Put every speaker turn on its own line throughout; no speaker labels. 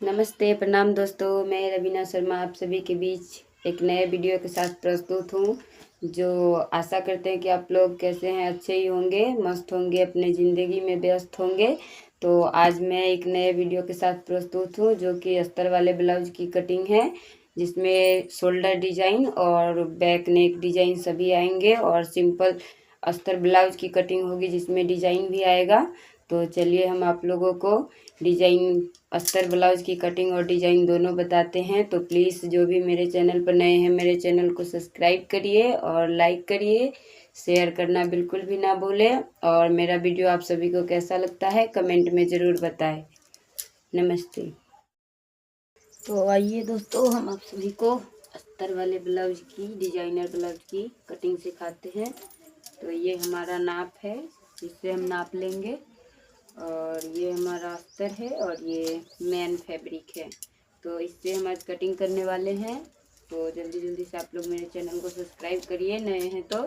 नमस्ते, प्रणाम दोस्तों। मैं रवीना शर्मा आप सभी के बीच एक नए वीडियो के साथ प्रस्तुत हूँ। जो आशा करते हैं कि आप लोग कैसे हैं, अच्छे ही होंगे, मस्त होंगे, अपने ज़िंदगी में व्यस्त होंगे। तो आज मैं एक नए वीडियो के साथ प्रस्तुत हूँ जो कि अस्तर वाले ब्लाउज की कटिंग है, जिसमें शोल्डर डिजाइन और बैक नेक डिजाइन सभी आएंगे और सिंपल अस्तर ब्लाउज की कटिंग होगी जिसमें डिजाइन भी आएगा। तो चलिए हम आप लोगों को डिजाइन अस्तर ब्लाउज की कटिंग और डिजाइन दोनों बताते हैं। तो प्लीज़ जो भी मेरे चैनल पर नए हैं मेरे चैनल को सब्सक्राइब करिए और लाइक करिए, शेयर करना बिल्कुल भी ना भूलें। और मेरा वीडियो आप सभी को कैसा लगता है कमेंट में ज़रूर बताएं। नमस्ते। तो आइए दोस्तों, हम आप सभी को अस्तर वाले ब्लाउज की, डिजाइनर ब्लाउज की कटिंग सिखाते हैं। तो ये हमारा नाप है, इससे हम नाप लेंगे। और ये हमारा अस्तर है और ये मेन फैब्रिक है। तो इससे हम आज कटिंग करने वाले हैं। तो जल्दी जल्दी से आप लोग मेरे चैनल को सब्सक्राइब करिए नए हैं तो,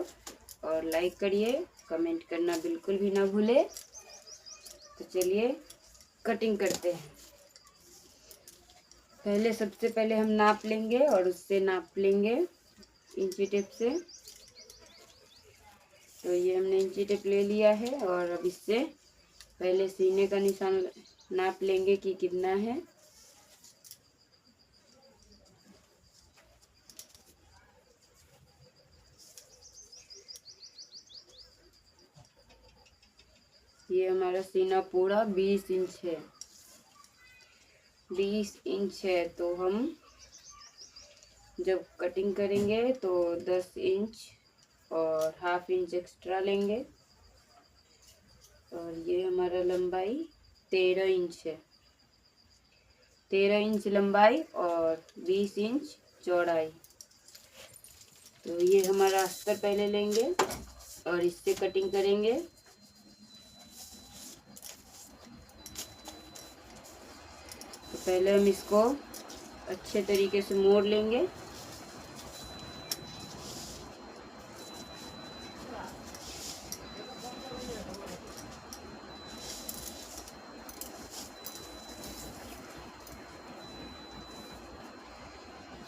और लाइक करिए, कमेंट करना बिल्कुल भी ना भूले। तो चलिए कटिंग करते हैं। सबसे पहले हम नाप लेंगे और उससे नाप लेंगे इंची टेप से। तो ये हमने इंची टेप ले लिया है और अब इससे पहले सीने का निशान नाप लेंगे कि कितना है। ये हमारा सीना पूरा 20 इंच है, 20 इंच है। तो हम जब कटिंग करेंगे तो 10 इंच और हाफ इंच एक्स्ट्रा लेंगे। और ये हमारा लंबाई 13 इंच है, 13 इंच लंबाई और 20 इंच चौड़ाई। तो ये हमारा अस्तर पहले लेंगे और इससे कटिंग करेंगे। तो पहले हम इसको अच्छे तरीके से मोड़ लेंगे।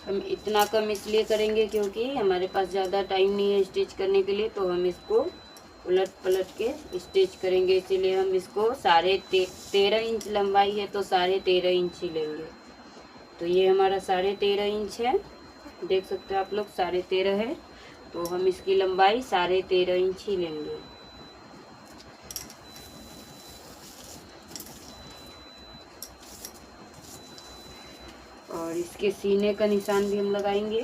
हम इतना कम इसलिए करेंगे क्योंकि हमारे पास ज़्यादा टाइम नहीं है स्टिच करने के लिए। तो हम इसको उलट पलट के स्टिच करेंगे, इसीलिए हम इसको 13.5 इंच लंबाई है तो 13.5 इंच ही लेंगे। तो ये हमारा 13.5 इंच है, देख सकते हो आप लोग 13.5 है। तो हम इसकी लंबाई 13.5 इंच ही लेंगे। और इसके सीने का निशान भी हम लगाएंगे।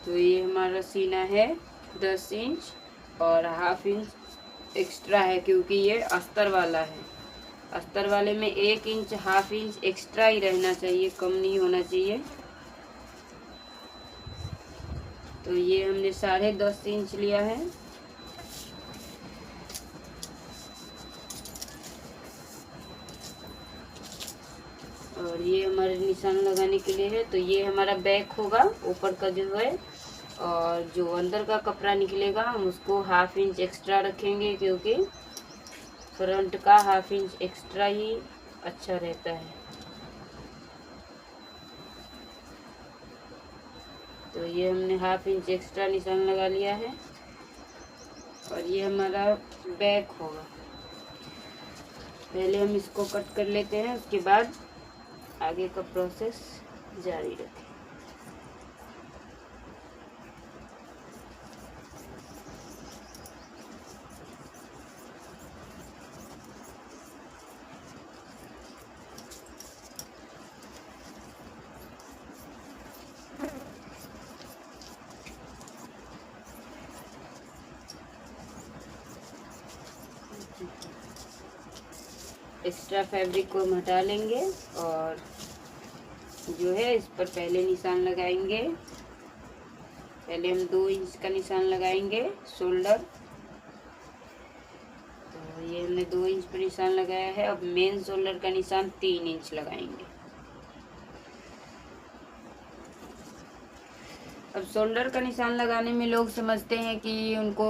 तो ये हमारा सीना है 10 इंच और हाफ इंच एक्स्ट्रा है क्योंकि ये अस्तर वाला है। अस्तर वाले में 1 इंच हाफ इंच एक्स्ट्रा ही रहना चाहिए, कम नहीं होना चाहिए। तो ये हमने 10.5 इंच लिया है। और ये हमारे निशान लगाने के लिए है। तो ये हमारा बैक होगा, ऊपर का जो है। और जो अंदर का कपड़ा निकलेगा हम उसको हाफ इंच एक्स्ट्रा रखेंगे क्योंकि फ्रंट का हाफ इंच एक्स्ट्रा ही अच्छा रहता है। तो ये हमने हाफ इंच एक्स्ट्रा निशान लगा लिया है और ये हमारा बैक होगा। पहले हम इसको कट कर लेते हैं, उसके बाद आगे का प्रोसेस जारी रखें। एक्स्ट्रा फैब्रिक को हम हटा लेंगे और जो है इस पर पहले निशान लगाएंगे। पहले हम 2 इंच का निशान लगाएंगे शोल्डर। तो ये हमने 2 इंच पर निशान लगाया है। अब मेन शोल्डर का निशान 3 इंच लगाएंगे। अब शोल्डर का निशान लगाने में लोग समझते हैं कि उनको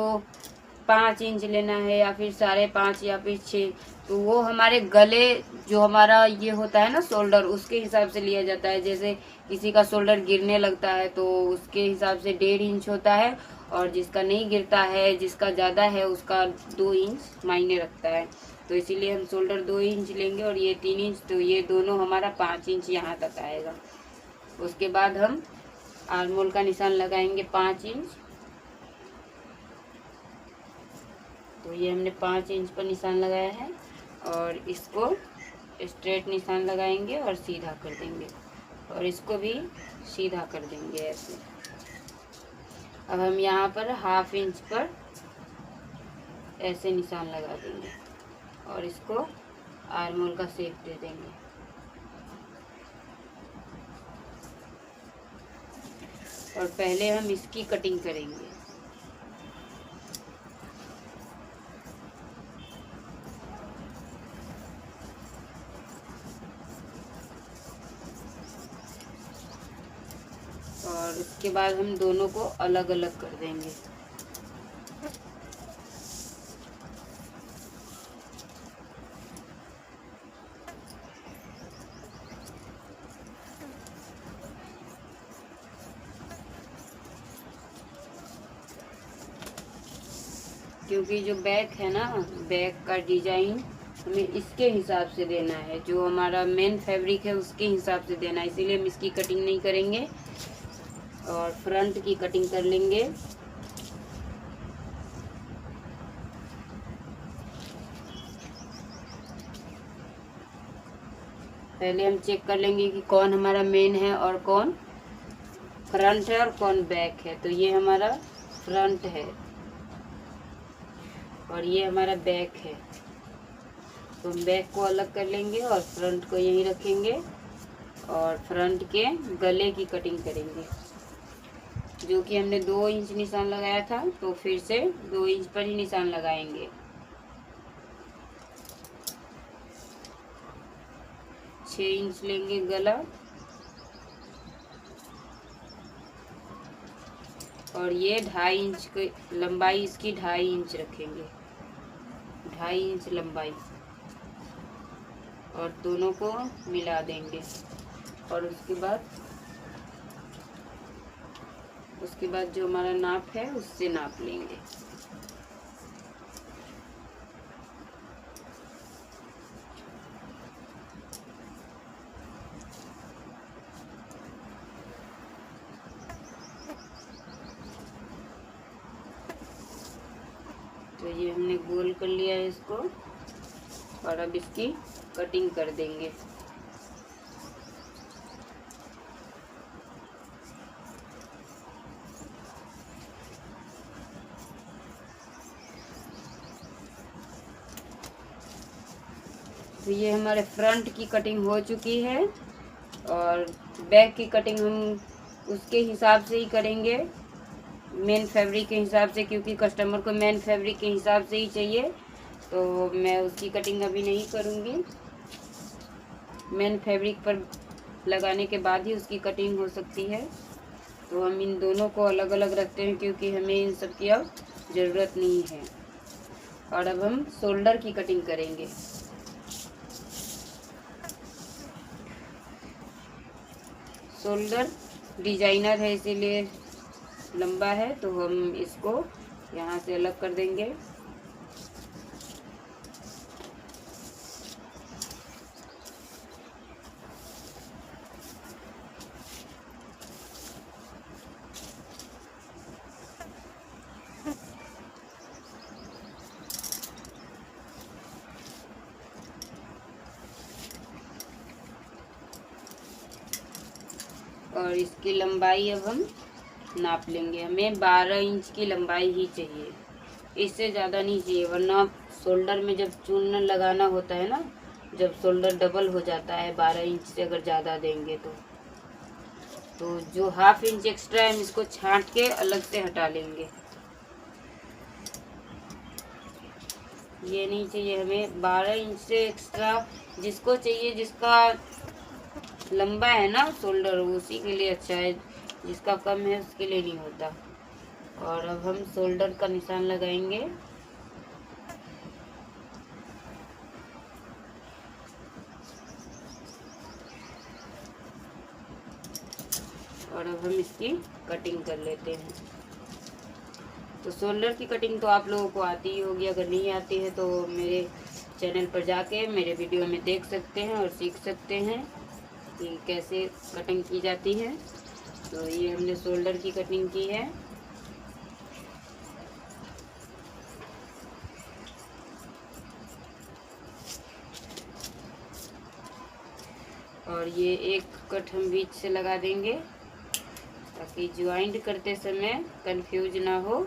5 इंच लेना है या फिर 5.5 या फिर 6, तो वो हमारे गले जो हमारा ये होता है ना शोल्डर, उसके हिसाब से लिया जाता है। जैसे किसी का शोल्डर गिरने लगता है तो उसके हिसाब से 1.5 इंच होता है, और जिसका नहीं गिरता है, जिसका ज़्यादा है, उसका 2 इंच मायने रखता है। तो इसीलिए हम शोल्डर 2 इंच लेंगे और ये 3 इंच, तो ये दोनों हमारा 5 इंच यहाँ तक आएगा। उसके बाद हम आर्म होल का निशान लगाएंगे 5 इंच। तो ये हमने 5 इंच पर निशान लगाया है, और इसको स्ट्रेट निशान लगाएंगे और सीधा कर देंगे, और इसको भी सीधा कर देंगे ऐसे। अब हम यहाँ पर 1/2 इंच पर ऐसे निशान लगा देंगे और इसको आर्म होल का शेप दे देंगे। और पहले हम इसकी कटिंग करेंगे। और उसके बाद हम दोनों को अलग अलग कर देंगे। क्योंकि जो बैक है ना, बैक का डिजाइन हमें इसके हिसाब से देना है, जो हमारा मेन फैब्रिक है उसके हिसाब से देना है, इसीलिए हम इसकी कटिंग नहीं करेंगे और फ्रंट की कटिंग कर लेंगे। पहले हम चेक कर लेंगे कि कौन हमारा मेन है और कौन फ्रंट है और कौन बैक है। तो ये हमारा फ्रंट है और ये हमारा बैक है, तो हम बैक को अलग कर लेंगे और फ्रंट को यहीं रखेंगे और फ्रंट के गले की कटिंग करेंगे, जो कि हमने 2 इंच निशान लगाया था, तो फिर से 2 इंच पर ही निशान लगाएंगे। 6 इंच लेंगे गला, और ये 2.5 इंच की लंबाई, इसकी 2.5 इंच रखेंगे, 2.5 इंच लंबाई, और दोनों को मिला देंगे। और उसके बाद जो हमारा नाप है उससे नाप लेंगे। तो ये हमने गोल कर लिया है इसको, और अब इसकी कटिंग कर देंगे। तो ये हमारे फ्रंट की कटिंग हो चुकी है, और बैक की कटिंग हम उसके हिसाब से ही करेंगे, मेन फैब्रिक के हिसाब से, क्योंकि कस्टमर को मेन फैब्रिक के हिसाब से ही चाहिए, तो मैं उसकी कटिंग अभी नहीं करूँगी। मेन फैब्रिक पर लगाने के बाद ही उसकी कटिंग हो सकती है। तो हम इन दोनों को अलग अलग रखते हैं क्योंकि हमें इन सब की अब ज़रूरत नहीं है। और अब हम शोल्डर की कटिंग करेंगे। शोल्डर डिजाइनर है इसीलिए लंबा है, तो हम इसको यहाँ से अलग कर देंगे। और इसकी लंबाई अब हम नाप लेंगे। हमें 12 इंच की लंबाई ही चाहिए, इससे ज़्यादा नहीं चाहिए, वरना शोल्डर में जब चून लगाना होता है ना, जब शोल्डर डबल हो जाता है 12 इंच से अगर ज़्यादा देंगे तो जो 1/2 इंच एक्स्ट्रा है हम इसको छांट के अलग से हटा लेंगे। ये नहीं चाहिए हमें 12 इंच से एक्स्ट्रा। जिसको चाहिए, जिसका लंबा है ना शोल्डर, उसी के लिए अच्छा है। जिसका कम है उसके लिए नहीं होता। और अब हम शोल्डर का निशान लगाएंगे। और अब हम इसकी कटिंग कर लेते हैं। तो शोल्डर की कटिंग तो आप लोगों को आती ही होगी, अगर नहीं आती है तो मेरे चैनल पर जाके मेरे वीडियो में देख सकते हैं और सीख सकते हैं कि कैसे कटिंग की जाती है। तो ये हमने शोल्डर की कटिंग की है। और ये एक कट हम बीच से लगा देंगे ताकि ज्वाइंट करते समय कंफ्यूज ना हो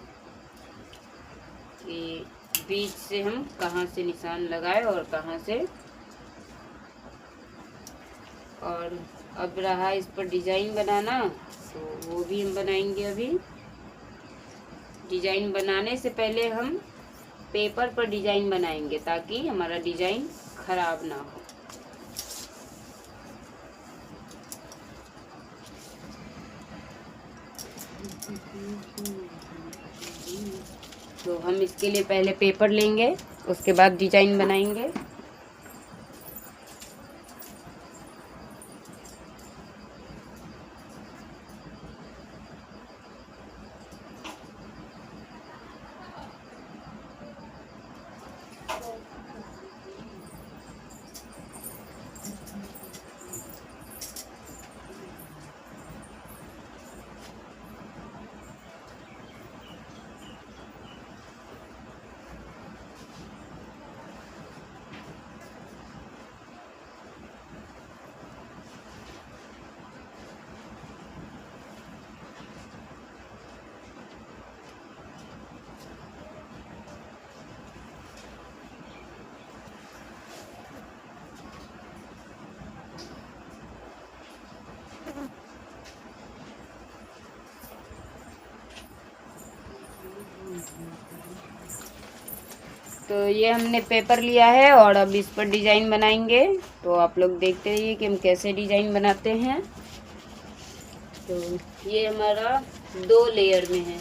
कि बीच से हम कहाँ से निशान लगाए और कहाँ से। और अब रहा इस पर डिजाइन बनाना, तो वो भी हम बनाएंगे। अभी डिजाइन बनाने से पहले हम पेपर पर डिजाइन बनाएंगे ताकि हमारा डिजाइन खराब ना हो। तो हम इसके लिए पहले पेपर लेंगे, उसके बाद डिजाइन बनाएंगे। तो ये हमने पेपर लिया है और अब इस पर डिजाइन बनाएंगे। तो आप लोग देखते रहिए कि हम कैसे डिजाइन बनाते हैं। तो ये हमारा 2 लेयर में है,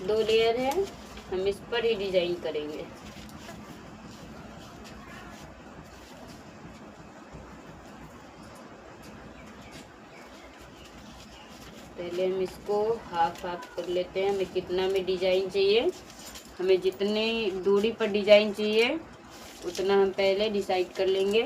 2 लेयर है, हम इस पर ही डिजाइन करेंगे। पहले हम इसको हाफ हाफ कर लेते हैं। हमें कितना में डिजाइन चाहिए, हमें जितनी दूरी पर डिजाइन चाहिए उतना हम पहले डिसाइड कर लेंगे।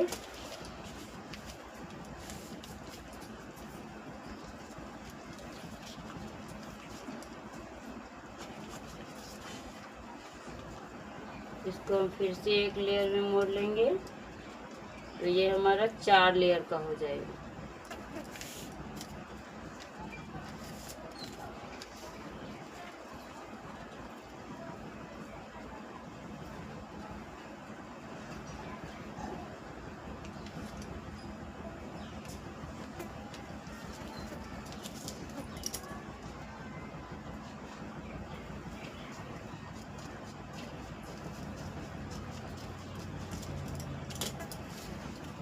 इसको हम फिर से 1 लेयर में मोड़ लेंगे, तो ये हमारा 4 लेयर का हो जाएगा।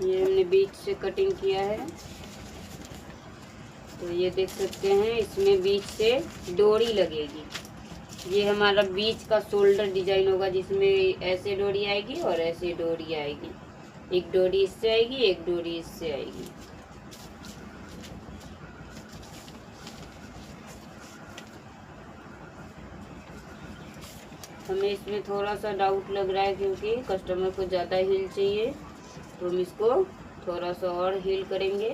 ये हमने बीच से कटिंग किया है, तो ये देख सकते हैं इसमें बीच से डोरी लगेगी। ये हमारा बीच का शोल्डर डिजाइन होगा जिसमें ऐसे डोरी आएगी और ऐसे डोरी आएगी। एक डोरी इससे आएगी, एक डोरी इससे आएगी। हमें इसमें थोड़ा सा डाउट लग रहा है क्योंकि कस्टमर को ज़्यादा हील चाहिए, तो हम इसको थोड़ा सा और हील करेंगे।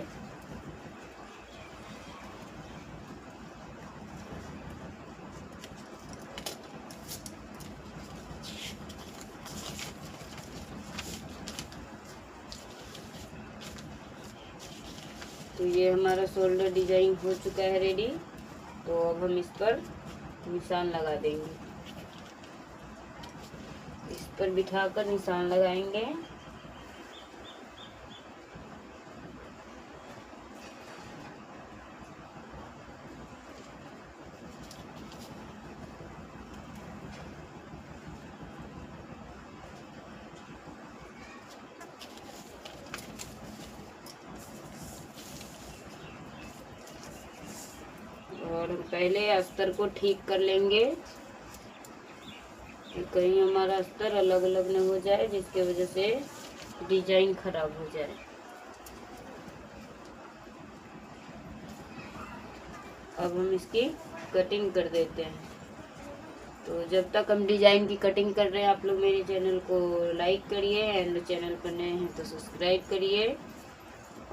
तो ये हमारा शोल्डर डिजाइन हो चुका है रेडी। तो अब हम इस पर निशान लगा देंगे, इस पर बिठाकर निशान लगाएंगे। और हम पहले अस्तर को ठीक कर लेंगे कि कहीं हमारा अस्तर अलग अलग न हो जाए, जिसकी वजह से डिजाइन खराब हो जाए। अब हम इसकी कटिंग कर देते हैं। तो जब तक हम डिजाइन की कटिंग कर रहे हैं, आप लोग मेरे चैनल को लाइक करिए, एंड चैनल पर नए हैं तो सब्सक्राइब करिए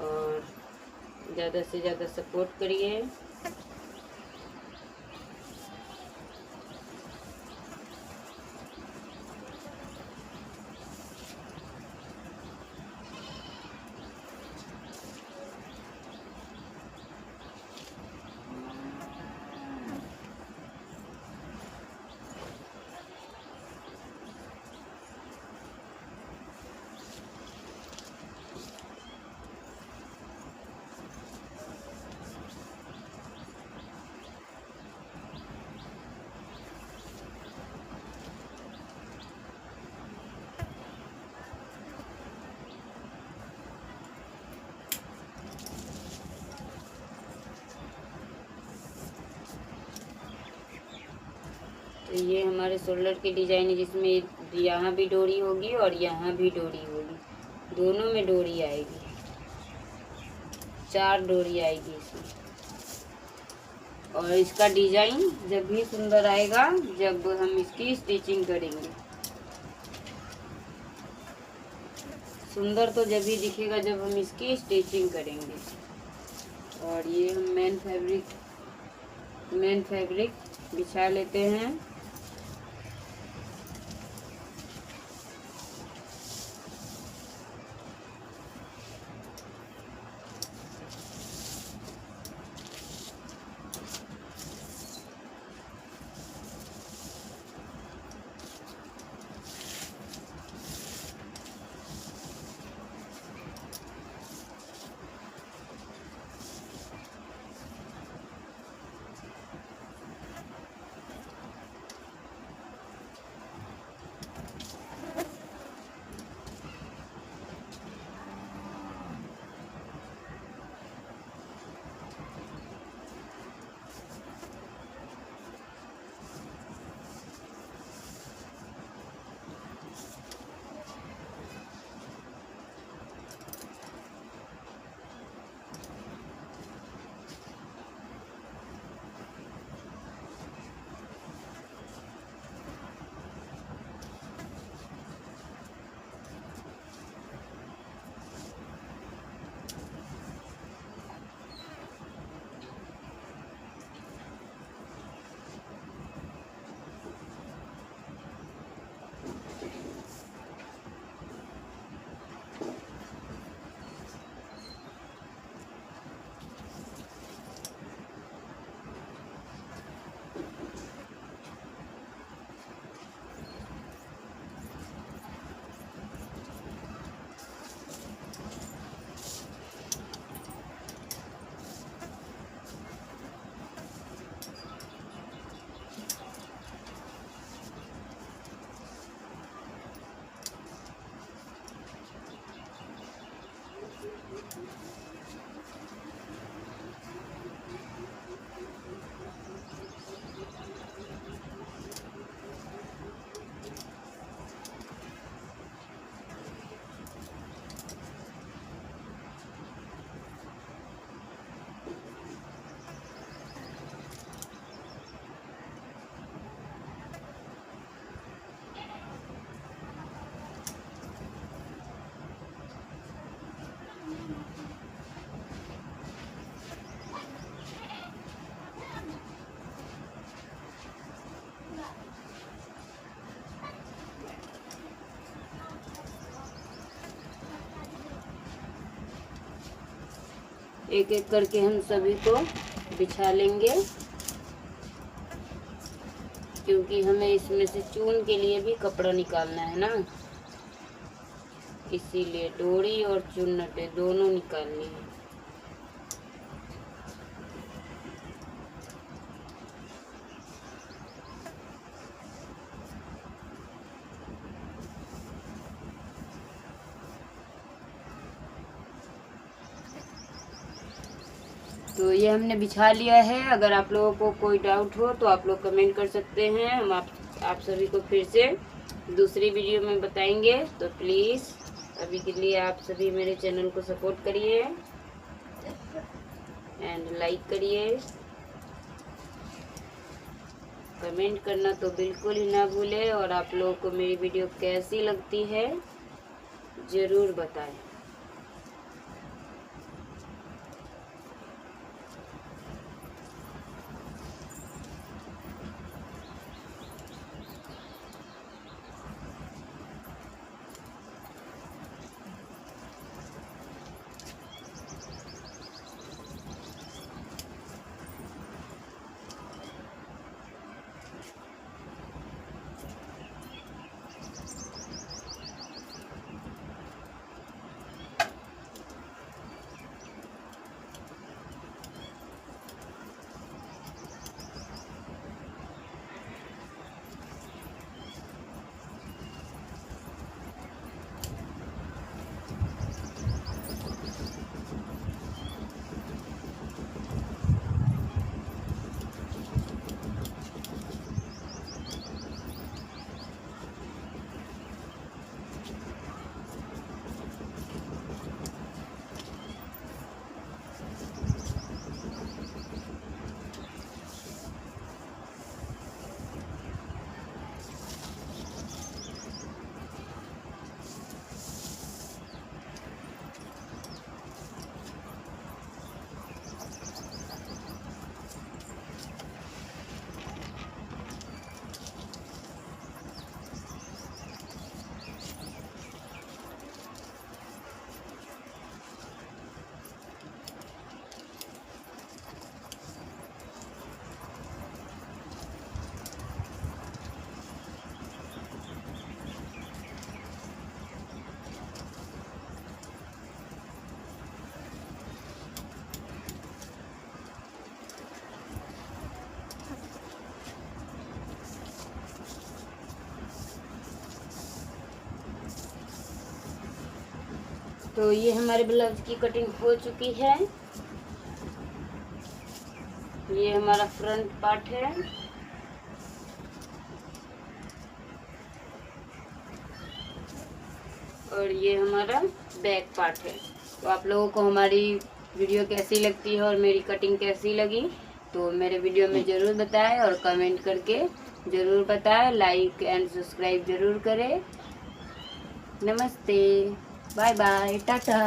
और ज़्यादा से ज़्यादा सपोर्ट करिए। तो ये हमारे शोल्डर की डिजाइन है, जिसमें यहाँ भी डोरी होगी और यहाँ भी डोरी होगी, दोनों में डोरी आएगी, 4 डोरी आएगी इसमें। और इसका डिजाइन जब भी सुंदर आएगा जब हम इसकी स्टिचिंग करेंगे। सुंदर तो जब भी दिखेगा जब हम इसकी स्टिचिंग करेंगे। और ये हम मेन फैब्रिक बिछा लेते हैं। एक एक करके हम सभी को बिछा लेंगे, क्योंकि हमें इसमें से चून के लिए भी कपड़ा निकालना है ना, इसीलिए डोरी और चुन्नटे दोनों निकालनी है। तो ये हमने बिछा लिया है। अगर आप लोगों को कोई डाउट हो तो आप लोग कमेंट कर सकते हैं। हम आप सभी को फिर से दूसरी वीडियो में बताएंगे। तो प्लीज़ अभी के लिए आप सभी मेरे चैनल को सपोर्ट करिए एंड लाइक करिए। कमेंट करना तो बिल्कुल ही ना भूलें और आप लोगों को मेरी वीडियो कैसी लगती है ज़रूर बताएं। तो ये हमारे ब्लाउज की कटिंग हो चुकी है। ये हमारा फ्रंट पार्ट है और ये हमारा बैक पार्ट है। तो आप लोगों को हमारी वीडियो कैसी लगती है और मेरी कटिंग कैसी लगी तो मेरे वीडियो में ज़रूर बताएं और कमेंट करके ज़रूर बताएं। लाइक एंड सब्सक्राइब ज़रूर करें। नमस्ते, बाय बाय, टाटा।